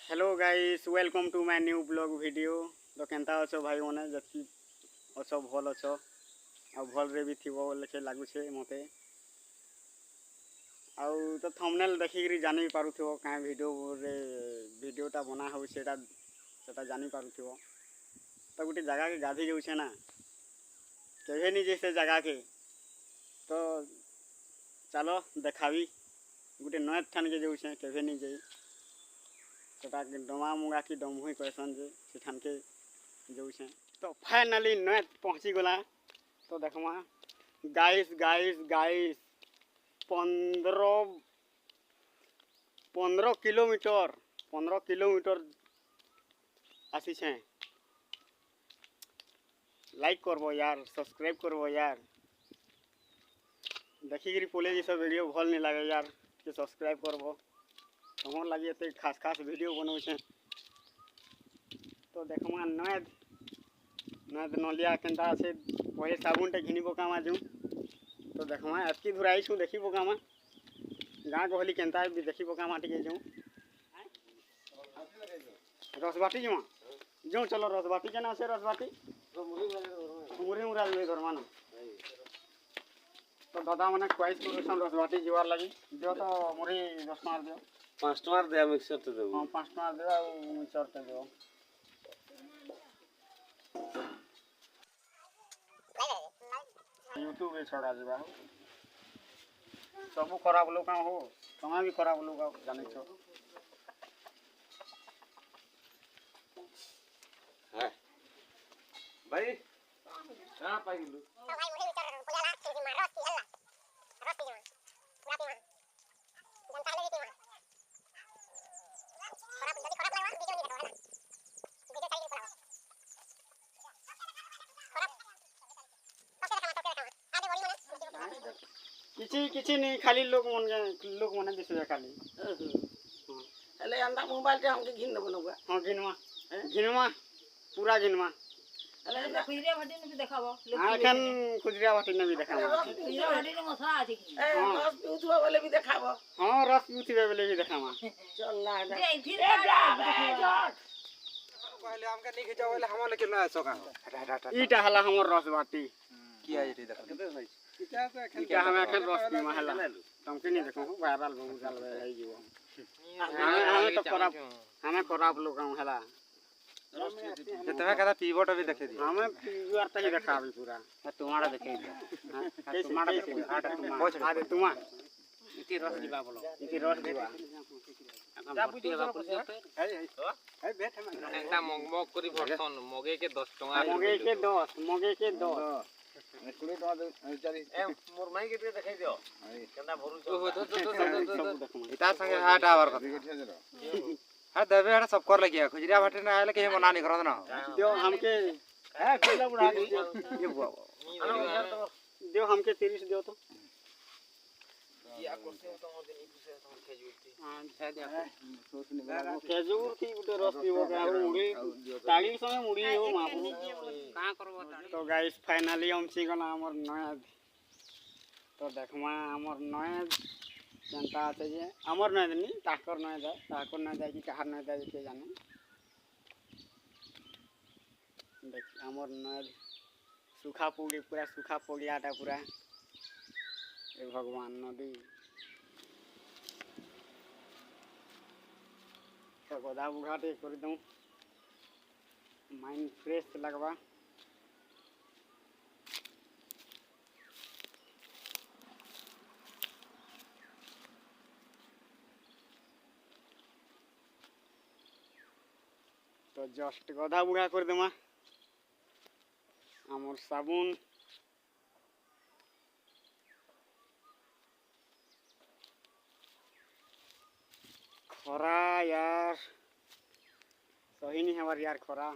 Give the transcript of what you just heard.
Hello guys welcome to my new blog video. तो केनता अच्छो भाई मैंने जति अच्छो भल अच्छो आ भल रे भी थिबो लेके लागुछे मते आउ तो थंबनेल देखिकरी जानि पारुथिबो काहे वीडियोटा बना हो सेटा जानि पारुथिबो। तो गोटे जगह के गाधी जाउछे ना केभे नि जे से जगह के तो चलो देखावी गोटे नय ठान के जाउछे केभे नि जाई सेटा डमा मुगा की डमहुई कहसन जे सेठान के जाउछे। तो फाइनली नय पहुँची गला। तो देखमा गाइस गाइस गाइस 15 किलोमीटर आसी छे। लाइक करबो यार, सब्सक्राइब करबो यार। देखिकरी पोले जी सब वीडियो भल नहीं लगे यार कि सब्सक्राइब करबो हमर लगे एते खास खास वीडियो बनाऊ छे। तो देखमा नद नलिया केनता से पहले साबुन टे घिनी पकामा जू। तो देखमा एतकी धुराई छु देखी पकामा गाँ गहली केनता भी देखी पकामा टिके जू रसबाटी जमा जो चलो रसबाटी केना से रसबाटी मुरी मुरा ले घर मान। तो दादा मैंने ख्वाइश करूँ रसबाटी जीवार लगी दियो तो मुरी 10 टका दियो 5 टका दे मिक्सर तो देबो। हां 5 टका दे आ मिक्सर ते दियो। यूट्यूब पे छोड़ा जीवा सब खराब लोग हो तमा भी खराब लोग जाने छो। हां भाई कहां पाई गेलु भाई ओही उतर पोला से मार रस की हल्ला रस की पूरा पीमा जनता ले पीमा खराब जल्दी खराब लगा वीडियो नहीं देखो है वीडियो चाहिए खराब आगे बोली मने किछि नहीं खाली लोग मन दिसबे खाली हेले अंदा मोबाइल के हमके घिन देबो लोग। हां घिनवा पूरा घिनवा हेले खुजरिया भाटी ने भी देखाबो हां एखन खुजरिया भाटी ने भी देखाबो खुजरिया भाटी ने मसा आथि की रस पीउथबो बोले भी देखाबो। हां रस पीउथबे बोले भी देखामा चल ना जे फिर पहले हमके नहीं खिचाओ बोले हम लेके ना सका ईटा हला हमर रस बाटी किया ये देखा केते भाई ईटा हम एखन रस पी महला तुमके नहीं देखो वायरल बहुत साल है जीवो हमें तो खराब लोग हला तमे कदा पीबोट भी देखे दी हमें पीवार तही देखाबी पूरा तुम्हारा देखे दे तुम्हारा देखे आदे तुमा इति रस दिबा बोलो इति रस दिबा जा बुझी बा पुछे ए बैठ में एटा मग करी भरसन मगे के 10 टका मगे के 10 कुड़ी टका दे चारी ए मोर माई के देखाई दियो केना भरू तो इता संगे हाट आवर हां देबे हटा सब कर लगिया खुजरिया भाटे ना आले के बना नहीं करो ना दियो हमके है केला बुढ़ा ये बुआ दियो हमके 30 दियो तो या करते तो मोर दिन पूछे तो खजूर थी हां दे दे खजूर थी उटे रस पीबो का मुड़ी ताली समय मुड़ी हो मापू का करबो ताली। तो गाइस फाइनली हम सी गना हमर नया तो देखमा हमर नया जनता आते जे हमर नय दनी ताकर नय जाय कि कहार नय जाय के जाने देख हमर नय सूखा पोगियाटा पूरा ए भगवान नदी तो गोदा बुघाटे कर दूं माइंड फ्रेश लगवा। तो जस्ट गधा बुघा कर देमा आमर साबुन खरा यार सही नहीं हमार यार खरा।